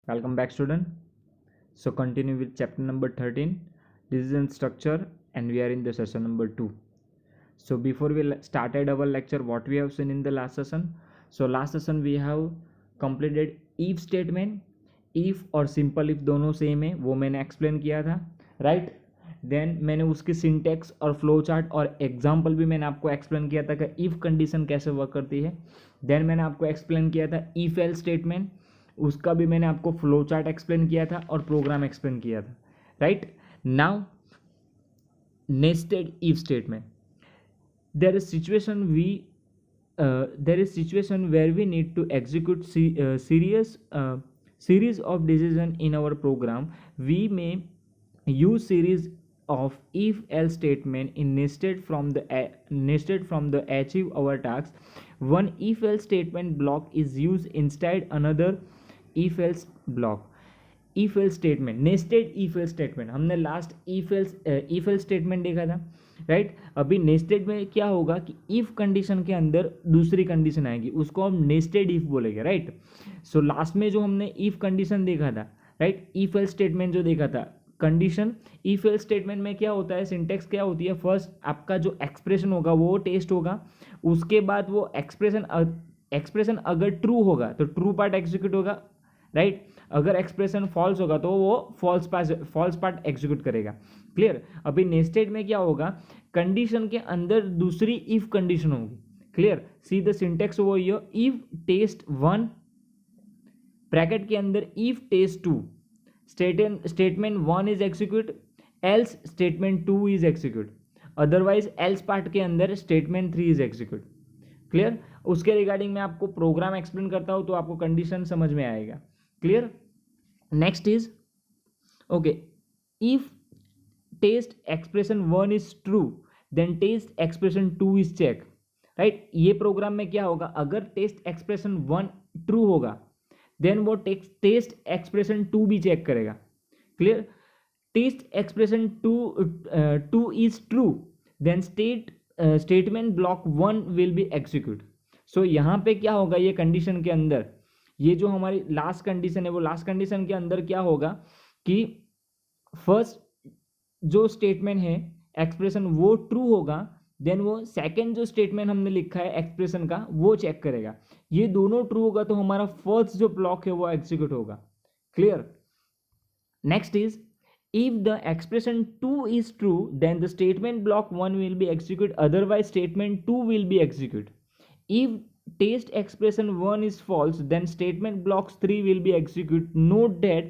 Welcome back, student. So continue with chapter number 13, decision structure, and we are in the session number 2. So before we started our lecture, what we have seen in the last session? So last session we have completed if statement. if और simple if दोनों same है वो मैंने explain किया था, right. Then मैंने उसकी syntax और फ्लो चार्ट और एग्जाम्पल भी मैंने आपको एक्सप्लेन किया था कि इफ़ कंडीशन कैसे वर्क करती है. देन मैंने आपको एक्सप्लेन किया था इफ एल स्टेटमेंट, उसका भी मैंने आपको फ्लो चार्ट एक्सप्लेन किया था और प्रोग्राम एक्सप्लेन किया था, right. Now nested if statement. there is situation we there is situation where we need to execute series of decision in our program. We may use series of if else statement in nested from the achieve our task. One if else statement block is used instead another if else block. If L statement, nested if L statement, हमने last if L statement देखा था, right. अभी nested में क्या होगा कि if condition के अंदर दूसरी कंडीशन आएगी, उसको हम नेस्टेड इफ बोलेंगे, राइट. सो लास्ट में जो हमने इफ कंडीशन देखा था, राइट, इफ एल स्टेटमेंट जो देखा था कंडीशन, इफ एल स्टेटमेंट में क्या होता है, सिंटेक्स क्या होती है, फर्स्ट आपका जो एक्सप्रेशन होगा वो टेस्ट होगा, उसके बाद वो एक्सप्रेशन अगर ट्रू होगा तो ट्रू पार्ट एग्जीक्यूट होगा, राइट. अगर एक्सप्रेशन फॉल्स होगा तो वो फॉल्स पार्ट एग्जीक्यूट करेगा. क्लियर. अभी नेस्टेड में क्या होगा, कंडीशन के अंदर दूसरी इफ कंडीशन होगी. क्लियर. सी द सिंटेक्स वो ये, इफ टेस्ट 1 ब्रैकेट के अंदर if test 2 statement 1 is execute, else statement 2 is execute, otherwise else part के अंदर स्टेटमेंट 3 इज एग्जीक्यूट. क्लियर. उसके रिगार्डिंग मैं आपको प्रोग्राम एक्सप्लेन करता हूं तो आपको कंडीशन समझ में आएगा. Clear. Next is okay, if test expression 1 is true then test expression 2 is check, right. ये प्रोग्राम में क्या होगा, अगर टेस्ट एक्सप्रेशन 1 ट्रू होगा देन वो टेस्ट एक्सप्रेशन 2 भी चेक करेगा. Clear. Test expression 2 is true then statement block 1 will be execute. So यहाँ पे क्या होगा, ये कंडीशन के अंदर, ये जो हमारी लास्ट कंडीशन है वो लास्ट कंडीशन के अंदर क्या होगा कि फर्स्ट जो स्टेटमेंट है एक्सप्रेशन वो ट्रू होगा, देन वो सेकंड जो स्टेटमेंट हमने लिखा है एक्सप्रेशन का वो चेक करेगा. ये दोनों ट्रू होगा तो हमारा फर्स्ट जो ब्लॉक है वो एग्जीक्यूट होगा. Clear. Next is if the expression 2 is true then the statement block 1 will be executed, otherwise statement 2 will be executed. If test expression 1 is false then statement blocks 3 will be executed. Note that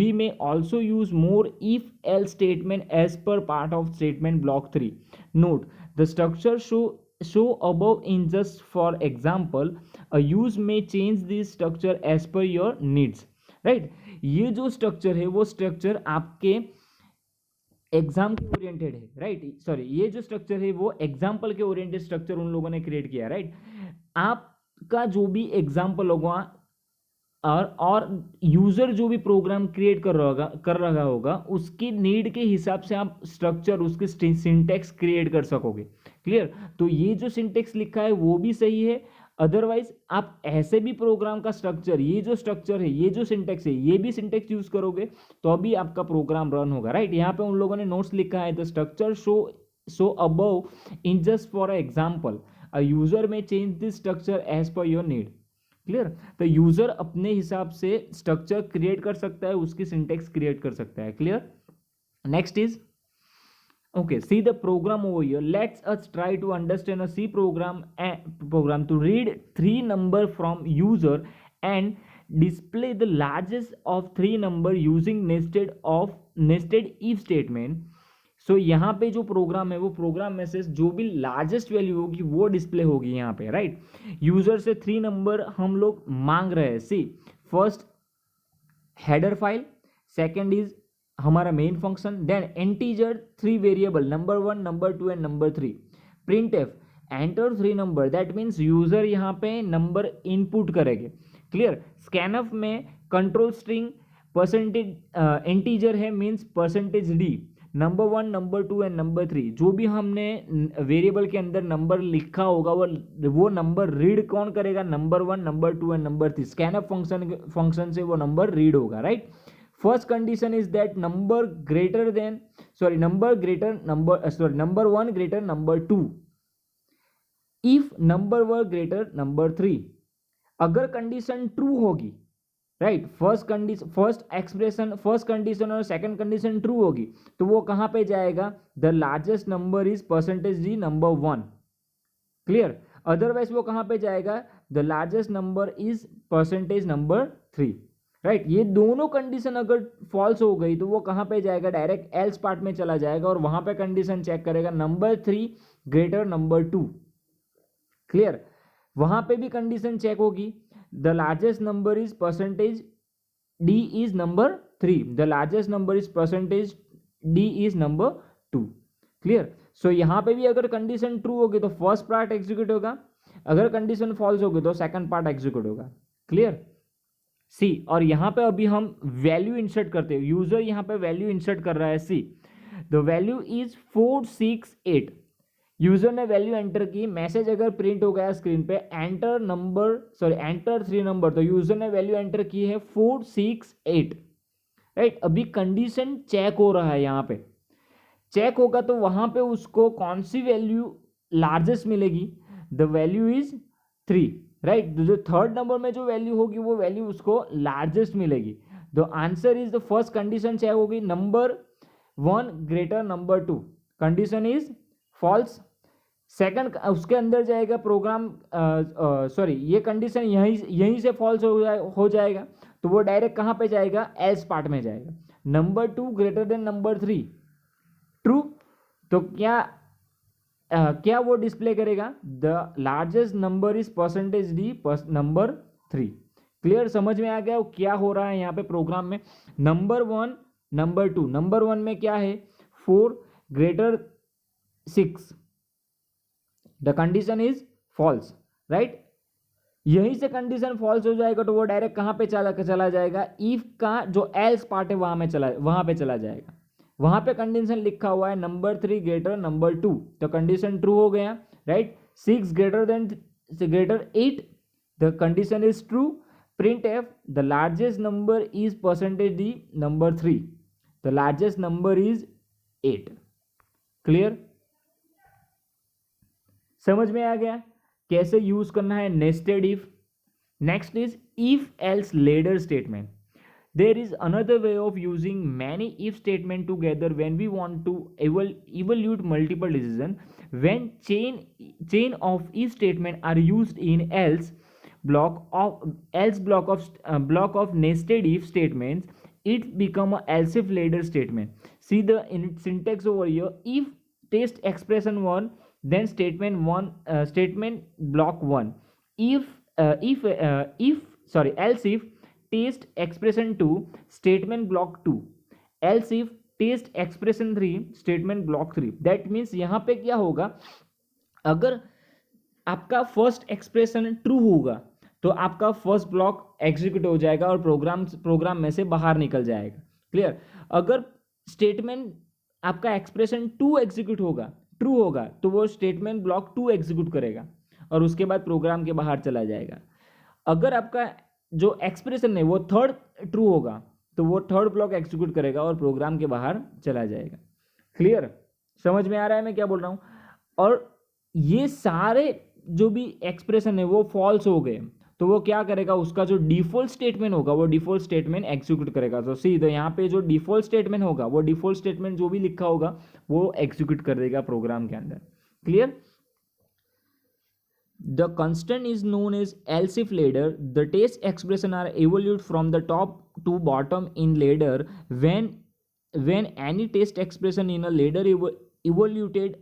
we may also use more if else statement as per part of statement block 3. Note the structure show above in just for example. A use may change this structure as per your needs, right. ये जो structure है वो structure आपके exam के oriented है, right. Sorry, ये जो structure है वो एग्जाम्पल के ओरिएंटेड स्ट्रक्चर उन लोगों ने क्रिएट किया, राइट. आपका जो भी एग्जाम्पल होगा और यूजर जो भी प्रोग्राम क्रिएट कर रहा होगा उसकी नीड के हिसाब से आप स्ट्रक्चर उसके सिंटेक्स क्रिएट कर सकोगे. क्लियर. तो ये जो सिंटेक्स लिखा है वो भी सही है, अदरवाइज आप ऐसे भी प्रोग्राम का स्ट्रक्चर, ये जो स्ट्रक्चर है, ये जो सिंटेक्स है, ये भी सिंटेक्स यूज करोगे तो अभी आपका प्रोग्राम रन होगा, राइट. यहाँ पे उन लोगों ने नोट्स लिखा है, the structure show above in just for example, a user में change this structure as per your need. Clear. तो यूजर अपने हिसाब से स्ट्रक्चर क्रिएट कर सकता है, उसकी सिंटेक्स क्रिएट कर सकता है. Clear. Next is okay, see the program over here. Let's us try to understand a C program to read 3 number from user and display the largest of 3 number using nested if statement. सो यहाँ पे जो programme है वो programme में से जो भी largest value होगी वो डिस्प्ले होगी यहाँ पे, राइट. यूजर से 3 नंबर हम लोग मांग रहे हैं. See first header file, second is हमारा main function, then integer 3 variable number 1, number 2 and number 3. Printf enter 3 number, that means user यहाँ पे नंबर इनपुट करेंगे. क्लियर. स्कैनफ में कंट्रोल स्ट्रिंग परसेंटेज इंटीजर है means percentage D, number 1, number 2 and number 3 जो भी हमने variable के अंदर नंबर लिखा होगा वो नंबर रीड कौन करेगा, number 1, number 2 and number 3 scanf function से वो नंबर रीड होगा, right. First condition is that number greater than number 1 greater number 2 if number were greater number 3। अगर कंडीशन ट्रू होगी, राइट, फर्स्ट कंडीशन और second condition true होगी तो वो कहां पे जाएगा, the largest number is percentage D number 1, clear. Otherwise वो कहां पे जाएगा, the largest number is percentage number 3, right. ये दोनों कंडीशन अगर फॉल्स हो गई तो वो कहां पे जाएगा, डायरेक्ट एल्स पार्ट में चला जाएगा और वहां पे कंडीशन चेक करेगा नंबर 3 ग्रेटर नंबर 2, क्लियर। वहां पे भी कंडीशन चेक होगी, the largest number is percentage D is number 3, the largest number is percentage D is number 2, clear. So यहां पे भी अगर कंडीशन ट्रू होगी तो फर्स्ट पार्ट एग्जीक्यूट होगा, अगर कंडीशन फॉल्स होगी तो सेकंड पार्ट एग्जीक्यूट होगा, क्लियर। सी, और यहां पे अभी हम वैल्यू इंसर्ट करते हैं, यूजर यहां पे वैल्यू इंसर्ट कर रहा है, see the value is 468, user ने वैल्यू एंटर की, मैसेज अगर प्रिंट हो गया स्क्रीन पे एंटर 3 नंबर, तो यूजर ने वैल्यू एंटर की है 468, राइट। अभी कंडीशन चेक हो रहा है, यहाँ पे चेक होगा तो वहां पे उसको कौन सी वैल्यू लार्जेस्ट मिलेगी, द वैल्यू इज 3, राइट। जो थर्ड नंबर में जो वैल्यू होगी वो वैल्यू उसको लार्जेस्ट मिलेगी। The answer is the first condition check होगी, number 1 greater number 2, condition is false. Second उसके अंदर जाएगा प्रोग्राम, सॉरी ये कंडीशन यहीं से फॉल्स हो जाएगा तो वो डायरेक्ट कहां पे जाएगा, एल्स पार्ट में जाएगा, number 2 greater than number 3 true, तो क्या वो डिस्प्ले करेगा, the largest number is percentage D number 3, clear. समझ में आ गया क्या हो रहा है यहाँ पे प्रोग्राम में। नंबर 1 नंबर 2, नंबर 1 में क्या है 4 greater 6, the condition is false, right. यहीं से कंडीशन फॉल्स हो जाएगा तो वो डायरेक्ट कहां पे चला जाएगा, इफ का जो एल्स पार्ट है वहां पे चला जाएगा। वहां पे कंडीशन लिखा हुआ है नंबर 3 ग्रेटर नंबर 2, तो कंडीशन ट्रू हो गया, right. 6 greater 8, the condition is true, print F the largest number is percentage D number 3, the largest number is 8, clear. समझ में आ गया कैसे यूज करना है nested if. Next is if else ladder statement. There is another way of using many if statement together when we want to evaluate multiple decision. When chain of if statement are used in block of nested if statements, it become a else if later statement. See the syntax over here. If test expression 1, then statement block 1. Else if test expression 2 statement block 2, else if test expression 3 statement block 3। That means यहां पे क्या होगा, अगर आपका first expression true होगा तो आपका first block execute हो जाएगा और प्रोग्राम में से बाहर निकल जाएगा, क्लियर। अगर स्टेटमेंट आपका एक्सप्रेशन 2 एग्जीक्यूट होगा, ट्रू होगा, तो वो स्टेटमेंट ब्लॉक 2 एग्जीक्यूट करेगा और उसके बाद प्रोग्राम के बाहर चला जाएगा। अगर आपका जो एक्सप्रेशन है वो थर्ड ट्रू होगा तो वो थर्ड ब्लॉक एग्जीक्यूट करेगा और प्रोग्राम के बाहर चला जाएगा, क्लियर। समझ में आ रहा है मैं क्या बोल रहा हूं। और ये सारे जो भी एक्सप्रेशन है वो फॉल्स हो गए तो वो क्या करेगा, उसका जो डिफॉल्ट स्टेटमेंट होगा वो डिफॉल्ट स्टेटमेंट एग्जीक्यूट करेगा। तो सीधे यहाँ पे जो डिफॉल्ट स्टेटमेंट होगा वो डिफॉल्ट स्टेटमेंट जो भी लिखा होगा वो एग्जीक्यूट कर देगा प्रोग्राम के अंदर, clear. The constant is known as else if ladder. The test expression are evaluated from the top to bottom in ladder. When any test expression in a ladder evaluated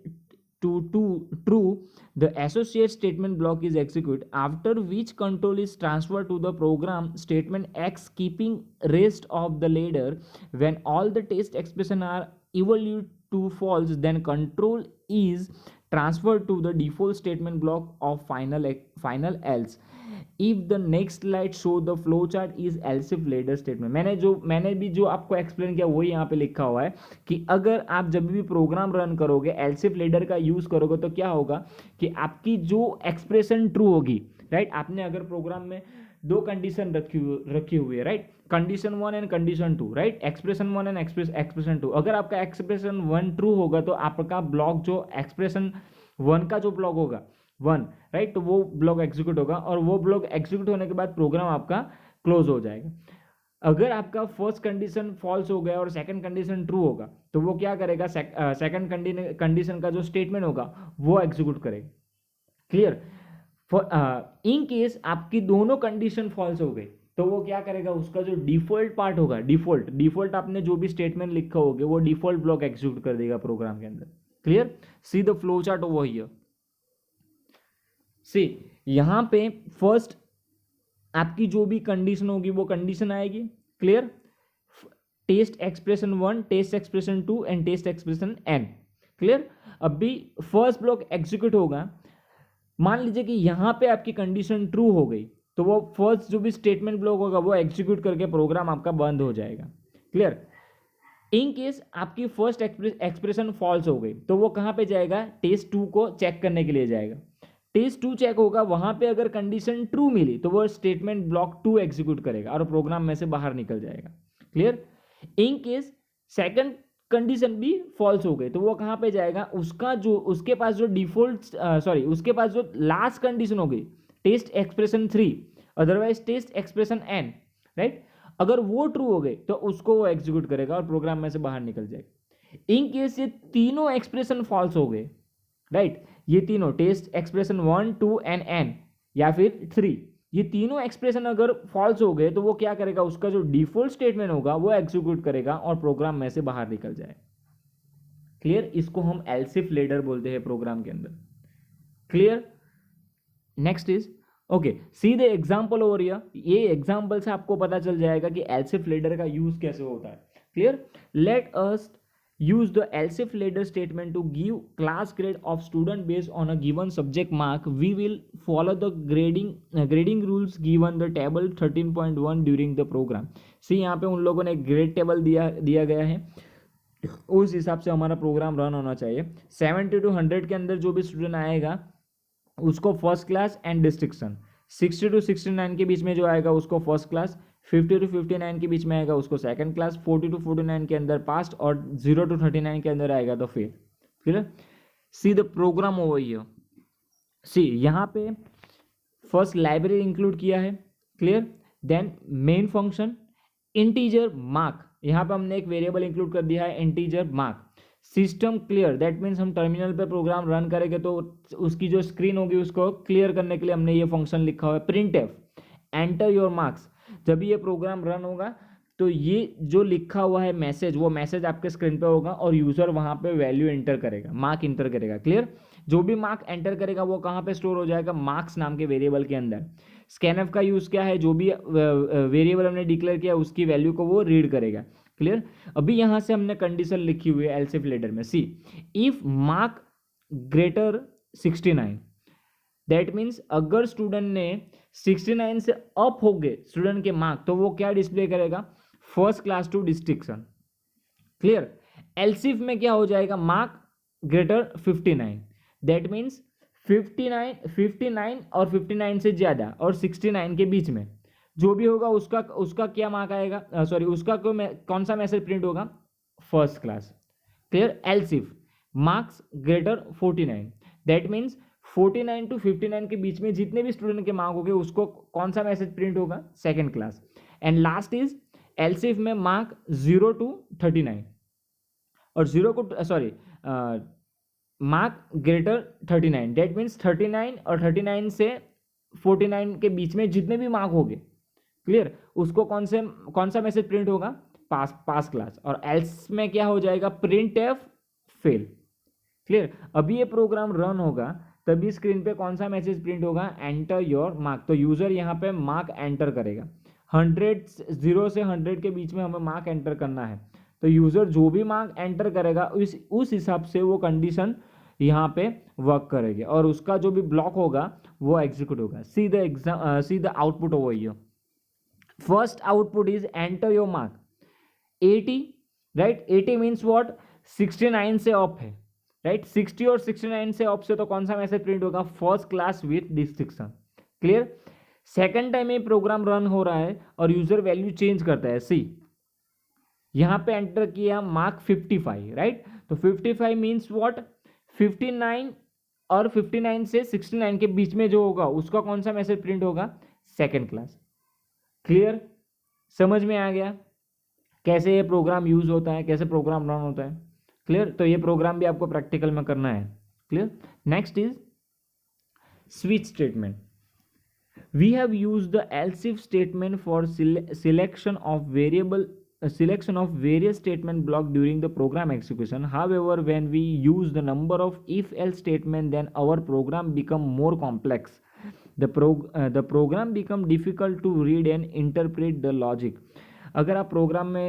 to true, the associate statement block is executed. After which control is transferred to the program statement X, keeping rest of the ladder. When all the test expression are evaluated to false, then control is transfer to the default statement block of final else if the next slide show the flow chart is else if later statement। मैंने भी जो आपको explain किया वही यहाँ पे लिखा हुआ है कि अगर आप जब भी प्रोग्राम रन करोगे एल्स इफ लेटर का यूज करोगे तो क्या होगा कि आपकी जो एक्सप्रेशन ट्रू होगी, राइट। आपने अगर प्रोग्राम में दो कंडीशन रखी हुई है, right, condition 1 and condition 2, right, expression 1 and expression 2। अगर आपका एक्सप्रेशन 1 ट्रू होगा तो आपका ब्लॉक जो एक्सप्रेशन 1 का जो ब्लॉक होगा 1, राइट, तो वो ब्लॉक एग्जीक्यूट होगा और वो ब्लॉक एग्जीक्यूट होने के बाद प्रोग्राम आपका क्लोज हो जाएगा। अगर आपका फर्स्ट कंडीशन फॉल्स हो गया और सेकंड कंडीशन ट्रू होगा तो वो क्या करेगा, सेकंड कंडीशन का जो स्टेटमेंट होगा वो एग्जीक्यूट करेगा। क्लियर। इन केस आपकी दोनों कंडीशन फॉल्स हो गई तो वो क्या करेगा, उसका जो डिफॉल्ट पार्ट होगा, डिफॉल्ट आपने जो भी स्टेटमेंट लिखा होगा वो डिफॉल्ट ब्लॉक एग्जीक्यूट कर देगा प्रोग्राम के अंदर। Clear. See the flow chart over here. See यहां पे फर्स्ट आपकी जो भी कंडीशन होगी वो कंडीशन आएगी। Clear. Test expression 1, test expression 2 and test expression n। Clear. अभी फर्स्ट ब्लॉक एग्जीक्यूट होगा, मान लीजिए कि यहां पे आपकी कंडीशन ट्रू हो गई तो वो फर्स्ट जो भी स्टेटमेंट ब्लॉक होगा वो एग्जीक्यूट करके प्रोग्राम आपका बंद हो जाएगा। क्लियर। इन केस आपकी फर्स्ट एक्सप्रेशन फॉल्स हो गई तो वो कहां पे जाएगा, टेस्ट 2 को चेक करने के लिए जाएगा। टेस्ट 2 चेक होगा, वहां पे अगर कंडीशन ट्रू मिली तो वो स्टेटमेंट ब्लॉक 2 एग्जीक्यूट करेगा और प्रोग्राम में से बाहर निकल जाएगा। Clear. In case second condition भी फॉल्स हो गई तो वो कहां पे जाएगा, उसके पास जो उसके पास जो लास्ट कंडीशन हो गई test expression 3 otherwise test expression n, right, अगर वो ट्रू हो गई तो उसको वो एग्जीक्यूट करेगा और प्रोग्राम में से बाहर निकल जाएगा। इन केस ये तीनों एक्सप्रेशन फॉल्स हो गए, राइट, ये तीनों टेस्ट एक्सप्रेशन 1, 2 एंड n या फिर 3, ये तीनों एक्सप्रेशन अगर फॉल्स हो गए तो वो क्या करेगा, उसका जो डिफॉल्ट स्टेटमेंट होगा वो एग्जीक्यूट करेगा और प्रोग्राम में से बाहर निकल जाए। क्लियर। इसको हम एल्स इफ लेटर बोलते हैं प्रोग्राम के अंदर। Clear. Next is okay, see the example over here. ये एग्जांपल से आपको पता चल जाएगा कि एल्स इफ लेटर का यूज कैसे होता है। Clear. Let us use the else if later statement to give class grade of student based on a given subject mark. We will follow the grading rules given the table 13.1 during the program। सी यहाँ पे उन लोगों ने grade table दिया गया है, उस हिसाब से हमारा प्रोग्राम रन होना चाहिए। 70 to 100 के अंदर जो भी स्टूडेंट आएगा उसको first class and destruction, 60 to 69 के बीच में जो आएगा उसको फर्स्ट क्लास, 50 to 59 के बीच में आएगा उसको सेकंड क्लास, 40 to 49 के अंदर पास्ट और 0 to 39 के अंदर आएगा तो fail. Clear. See the program over here. See यहाँ पे फर्स्ट लाइब्रेरी इंक्लूड किया है। Clear. Then main function integer mark, यहाँ पे हमने एक वेरिएबल इंक्लूड कर दिया है integer mark. System clear, that means हम टर्मिनल पे प्रोग्राम रन करेंगे तो उसकी जो स्क्रीन होगी उसको क्लियर करने के लिए हमने ये फंक्शन लिखा हुआ है print F enter your marks. जब ये प्रोग्राम रन होगा तो ये जो लिखा हुआ है मैसेज, वो मैसेज आपके स्क्रीन पे होगा और यूजर वहां पे वैल्यू एंटर करेगा, मार्क एंटर करेगा। क्लियर। जो भी मार्क एंटर करेगा वो कहां पे स्टोर हो जाएगा, मार्क्स नाम के वेरिएबल के अंदर। स्कैनएफ का यूज क्या है, जो भी वेरिएबल हमने डिक्लेयर किया उसकी वैल्यू को वो रीड करेगा। क्लियर। अभी यहां से हमने कंडीशन लिखी हुई है एल्स इफ लेटर में। See if mark greater 69, that means अगर स्टूडेंट ने 69 से अप हो गए स्टूडेंट के मार्क तो वो क्या डिस्प्ले करेगा, first class to distinction. Clear. Else if में क्या हो जाएगा, मार्क ग्रेटर 59, दैट मीन्स 59 और 59 से ज्यादा और 69 के बीच में जो भी होगा उसका क्या मार्क आएगा, उसका कौन सा मैसेज प्रिंट होगा, first class. Clear. Else if marks greater 49, that means 49 to 59 के बीच में जितने भी स्टूडेंट के मार्क होंगे उसको कौन सा मैसेज प्रिंट होगा, second class. And last is else if में मार्क 0 to 39 और मार्क ग्रेटर 39, दैट मीन्स 39 और 39 से 49 के बीच में जितने भी मार्क होंगे, क्लियर, उसको कौन सा मैसेज प्रिंट होगा, पास क्लास। और एल्स में क्या हो जाएगा, प्रिंट एफ फेल। क्लियर। अभी ये प्रोग्राम रन होगा तभी स्क्रीन पे कौन सा मैसेज प्रिंट होगा, एंटर योर मार्क। तो यूजर यहाँ पे मार्क एंटर करेगा, 0 से 100 के बीच में हमें मार्क एंटर करना है। तो यूजर जो भी मार्क एंटर करेगा उस हिसाब से वो कंडीशन यहाँ पे वर्क करेगी और उसका जो भी ब्लॉक होगा वो एग्जीक्यूट होगा. See the output over here. First output is enter your mark 80, right. 80 means what, 69 से ऑफ है, राइट. 60 और 69 से ऑफ से तो कौन सा मैसेज प्रिंट होगा, first class with distinction. Clear. Second time ये प्रोग्राम रन हो रहा है और यूजर वैल्यू चेंज करता है. सी यहां पे एंटर किया मार्क 55, राइट. तो 55 मीन्स व्हाट, 59 और 59 से 69 के बीच में जो होगा उसका कौन सा मैसेज प्रिंट होगा, सेकेंड क्लास. क्लियर, समझ में आ गया कैसे ये प्रोग्राम यूज होता है, कैसे प्रोग्राम रन होता है. क्लियर. तो ये प्रोग्राम भी आपको प्रैक्टिकल में करना है. Clear. Next is switch statement. We have used the else if statement for selection of various statement block during the program execution. However, when we use the number of if else statement, then our program become more complex. The program become difficult to read and interpret the logic. अगर आप programme में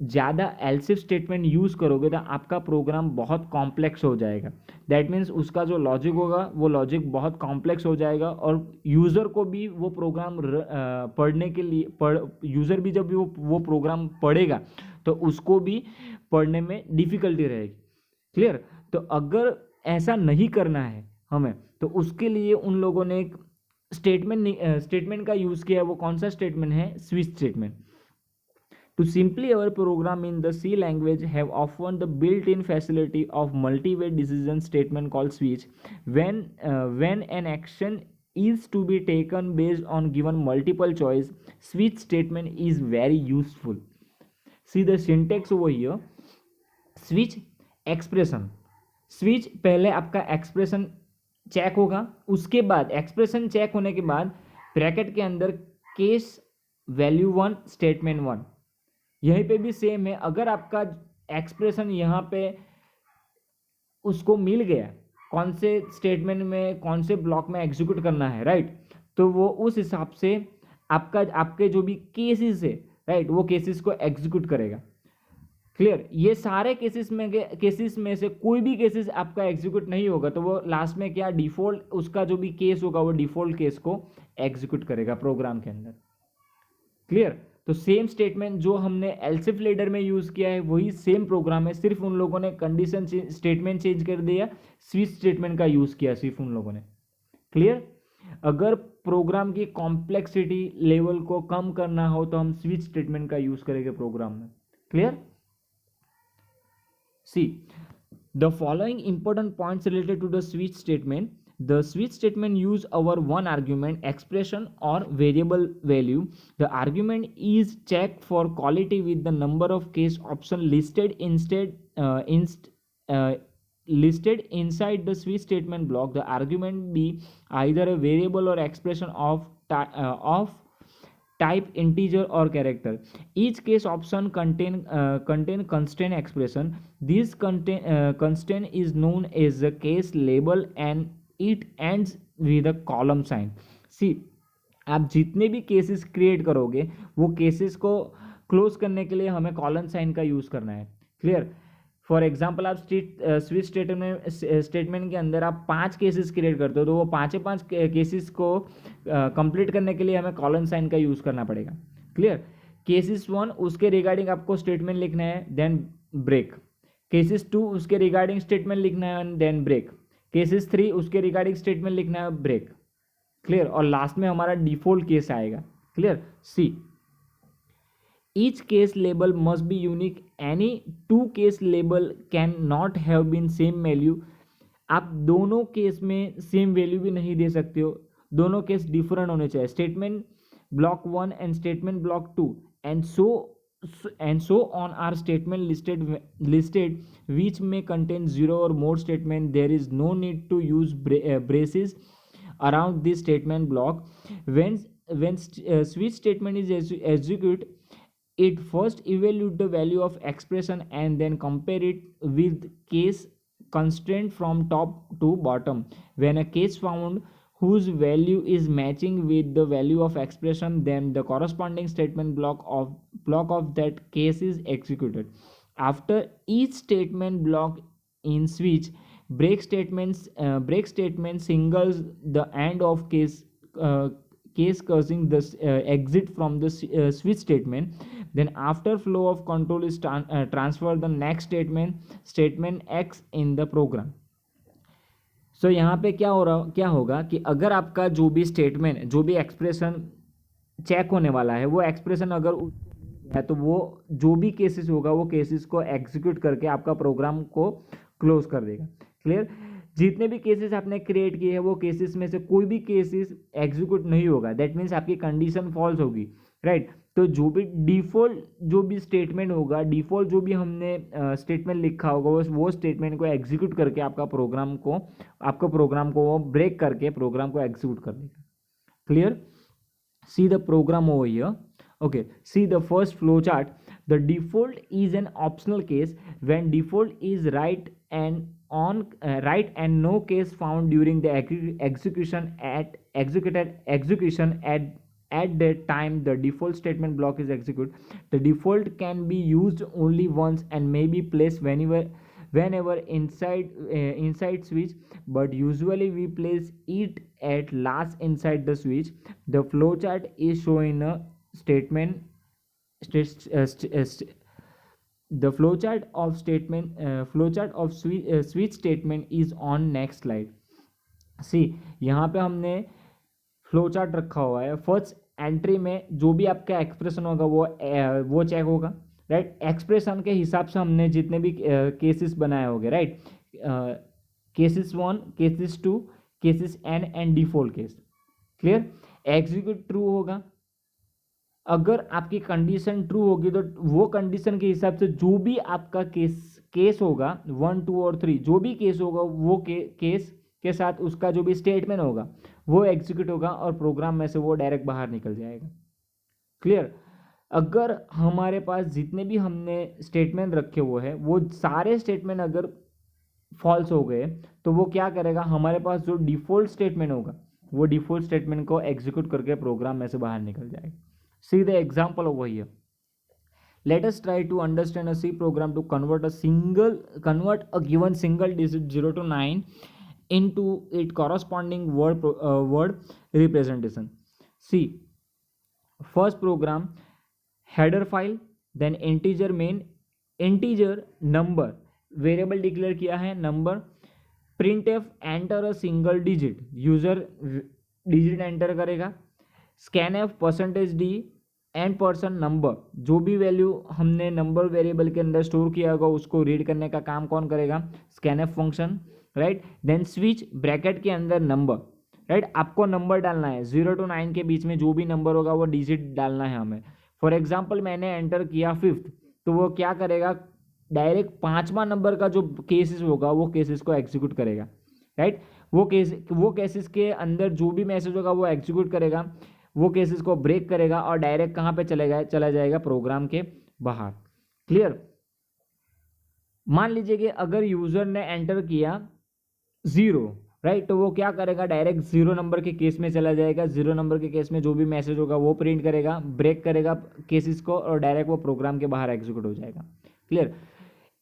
ज़्यादा else if statement use करोगे तो आपका programme बहुत complex हो जाएगा. दैट मीन्स उसका जो लॉजिक होगा वो लॉजिक बहुत कॉम्प्लेक्स हो जाएगा और यूज़र को भी वो प्रोग्राम पढ़ने के लिए यूज़र भी जब भी वो प्रोग्राम पढ़ेगा तो उसको भी पढ़ने में डिफ़िकल्टी रहेगी. क्लियर. तो अगर ऐसा नहीं करना है हमें तो उसके लिए उन लोगों ने एक स्टेटमेंट का यूज़ किया है. वो कौन सा स्टेटमेंट है, switch statement. To simply our program in the C language have often the built-in facility of multi-way decision statement called switch. When an action is to be taken based on given multiple choice, switch statement is very useful. See the syntax over here. Switch expression. Switch पहले आपका expression check होगा, उसके बाद expression check होने के बाद bracket के अंदर केस वैल्यू 1 स्टेटमेंट 1. यहीं पे भी सेम है. अगर आपका एक्सप्रेशन यहाँ पे उसको मिल गया कौन से स्टेटमेंट में कौन से ब्लॉक में एग्जीक्यूट करना है, राइट, तो वो उस हिसाब से आपके जो भी केसेस है, राइट, वो केसेस को एग्जीक्यूट करेगा. क्लियर. ये सारे केसेस में से कोई भी केसेस आपका एग्जीक्यूट नहीं होगा तो वो लास्ट में क्या, डिफॉल्ट उसका जो भी केस होगा वो डिफॉल्ट केस को एग्जीक्यूट करेगा प्रोग्राम के अंदर. क्लियर. तो सेम स्टेटमेंट जो हमने एल्सिफ लेडर में यूज किया है वही सेम प्रोग्राम है, सिर्फ उन लोगों ने कंडीशन स्टेटमेंट चेंज कर दिया, स्विच स्टेटमेंट का यूज किया सिर्फ उन लोगों ने. क्लियर. अगर प्रोग्राम की कॉम्प्लेक्सिटी लेवल को कम करना हो तो हम स्विच स्टेटमेंट का यूज करेंगे प्रोग्राम में. Clear. See the following important points related to the switch statement. The switch statement use our one argument expression or variable value. The argument is checked for quality with the number of case option listed listed inside the switch statement block. The argument be either a variable or expression of type integer or character. Each case option contain constraint expression. This constraint is known as the case label and it ends with a column sign. See आप जितने भी cases create करोगे वो cases को close करने के लिए हमें कॉलम साइन का यूज़ करना है. क्लियर. फॉर एग्जांपल आप स्विच स्टेटमेंट के अंदर आप 5 केसेस क्रिएट करते हो तो वो 5 केसेस को कंप्लीट करने के लिए हमें कॉलम साइन का यूज़ करना पड़ेगा. क्लियर. केसेस 1 उसके रिगार्डिंग आपको स्टेटमेंट लिखना है देन ब्रेक. केसेस 2 उसके रिगार्डिंग स्टेटमेंट लिखना है देन ब्रेक. केसेस 3 उसके रिगार्डिंग स्टेटमेंट लिखना है ब्रेक. क्लियर. और लास्ट में हमारा डिफॉल्ट केस आएगा. Clear. See each case label must be unique. Any 2 case label can not have been same value. आप दोनों केस में सेम वैल्यू भी नहीं दे सकते हो, दोनों केस डिफरेंट होने चाहिए. Statement block 1 and statement block 2 and so on are statement listed which may contain 0 or more statement. There is no need to use braces around this statement block. When switch statement is execute, it first evaluate the value of expression and then compare it with case constraint from top to bottom. When a case found whose value is matching with the value of expression, then the corresponding statement block of that case is executed. After each statement block in switch break statement singles the end of case causing the exit from the switch statement. Then after flow of control is transfer the next statement x in the program. सो यहाँ पे क्या होगा कि अगर आपका जो भी statement जो भी एक्सप्रेशन चेक होने वाला है वो एक्सप्रेशन अगर है तो वो जो भी केसेस होगा वो केसेस को एग्जीक्यूट करके आपका प्रोग्राम को क्लोज कर देगा. क्लियर. जितने भी केसेस आपने क्रिएट किए हैं वो केसेस में से कोई भी केसेस एग्जीक्यूट नहीं होगा. दैट मीन्स आपकी कंडीशन फॉल्स होगी. राइट. तो जो भी डिफॉल्ट जो भी स्टेटमेंट होगा, डिफॉल्ट जो भी हमने स्टेटमेंट लिखा होगा वो स्टेटमेंट को एग्जीक्यूट करके आपका प्रोग्राम को वो ब्रेक करके प्रोग्राम को एग्जीक्यूट कर देगा. Clear. See the program over here. Okay, see the first flow chart. The default is an optional case when default is right and no case found during the execution at that time the default statement block is executed. The default can be used only once and may be placed whenever inside switch, but usually we place it at last inside the switch. The flowchart is showing a the flowchart of switch statement is on next slide. See, यहाँ पे हमने flow chart रखा हुआ है. First entry में जो भी आपका एक्सप्रेशन होगा वो चेक होगा. राइट. एक्सप्रेशन के हिसाब से हमने जितने भी केसेस बनाए होंगे. Right. Cases 1, cases 2, cases n and default case. Clear. Execute true होगा. अगर आपकी कंडीशन ट्रू होगी तो वो कंडीशन के हिसाब से जो भी आपका केस होगा 1, 2 और 3 जो भी केस होगा वो केस के साथ उसका जो भी स्टेटमेंट होगा वो एग्जीक्यूट होगा और प्रोग्राम में से वो डायरेक्ट बाहर निकल जाएगा. क्लियर. अगर हमारे पास जितने भी हमने स्टेटमेंट रखे हुए हैं वो सारे स्टेटमेंट अगर फॉल्स हो गए तो वो क्या करेगा, हमारे पास जो डिफॉल्ट स्टेटमेंट होगा वो डिफॉल्ट स्टेटमेंट को एग्जीक्यूट करके प्रोग्राम में से बाहर निकल जाएगा. See the example over here. Let us try to understand a C program to convert a given single digit 0 to 9 into its corresponding word representation. See, first program, header file, then integer main, integer number, variable declare किया है number, printf enter a single digit, user digit enter करेगा, scanf %d and person number, जो भी value हमने number variable के अंदर store किया होगा उसको रीड करने का काम कौन करेगा, scanf function. Right. Then switch bracket के अंदर नंबर. राइट. आपको नंबर डालना है 0 to 9 के बीच में जो भी नंबर होगा वो डिजिट डालना है हमें. फॉर एग्जाम्पल मैंने एंटर किया 5th तो वो क्या करेगा, डायरेक्ट 5वां नंबर का जो केसेस होगा वो केसेस को एग्जीक्यूट करेगा. राइट. वो केसेस के अंदर जो भी मैसेज होगा वो एग्जीक्यूट करेगा, वो केसेस को ब्रेक करेगा और डायरेक्ट कहाँ पे चला जाएगा, प्रोग्राम के बाहर. क्लियर. मान लीजिए कि अगर यूजर ने एंटर किया 0, राइट, तो वो क्या करेगा, डायरेक्ट 0 नंबर के केस में चला जाएगा. 0 नंबर के केस में जो भी मैसेज होगा वो प्रिंट करेगा, ब्रेक करेगा केसेस को और डायरेक्ट वो प्रोग्राम के बाहर एग्जीक्यूट हो जाएगा. क्लियर.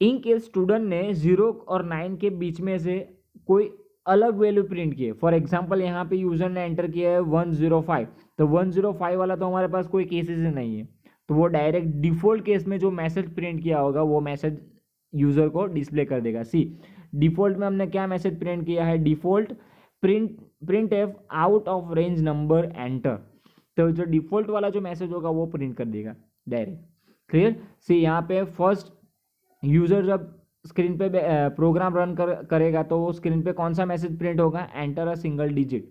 इन केस स्टूडेंट ने 0 और 9 के बीच में से कोई अलग वैल्यू प्रिंट किए. फॉर एग्जांपल यहाँ पे यूजर ने एंटर किया है 105, तो 105 वाला तो हमारे पास कोई केसेस नहीं है, तो वो डायरेक्ट डिफॉल्ट केस में जो मैसेज प्रिंट किया होगा वो मैसेज यूजर को डिस्प्ले कर देगा. सी, डिफॉल्ट में हमने क्या मैसेज प्रिंट किया है, default print F out of range number enter. तो जो डिफॉल्ट वाला जो मैसेज होगा वो प्रिंट कर देगा डायरेक्ट. क्लियर. सी, यहाँ पे फर्स्ट यूजर जब स्क्रीन पे प्रोग्राम रन करेगा तो वो स्क्रीन पे कौन सा मैसेज प्रिंट होगा, enter a single digit.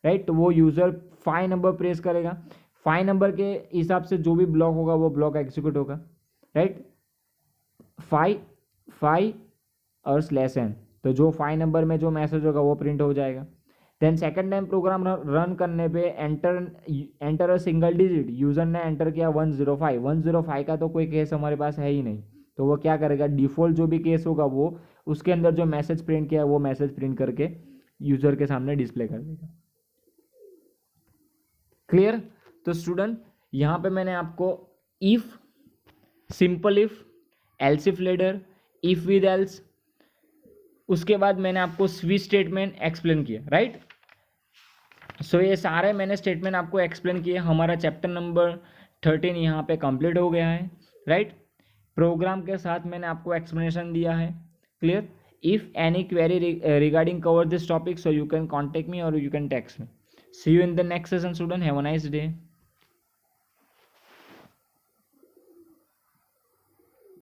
Right. तो वो यूजर 5 नंबर प्रेस करेगा, 5 नंबर के हिसाब से जो भी ब्लॉक होगा वो ब्लॉक एग्जीक्यूट होगा. राइट. 5 और /n, तो जो 5 नंबर में जो मैसेज होगा वो प्रिंट हो जाएगा. Then second time program run करने पे enter a single digit, user ने एंटर किया 105 का तो कोई केस हमारे पास है ही नहीं, तो वो क्या करेगा, डिफॉल्ट जो भी केस होगा वो उसके अंदर जो मैसेज प्रिंट किया वो मैसेज प्रिंट करके यूजर के सामने डिस्प्ले कर देगा. क्लियर. तो स्टूडेंट यहाँ पे मैंने आपको if, simple if, else if ladder, if with else, उसके बाद मैंने आपको स्विच स्टेटमेंट एक्सप्लेन किया, राइट। सो ये सारे मैंने स्टेटमेंट आपको एक्सप्लेन किए। हमारा चैप्टर नंबर 13 यहाँ पे कंप्लीट हो गया है, राइट। प्रोग्राम के साथ मैंने आपको एक्सप्लेनेशन दिया है, clear. If any query regarding cover this topic, so you can contact me और you can text me. See you in the next session student, have a nice day.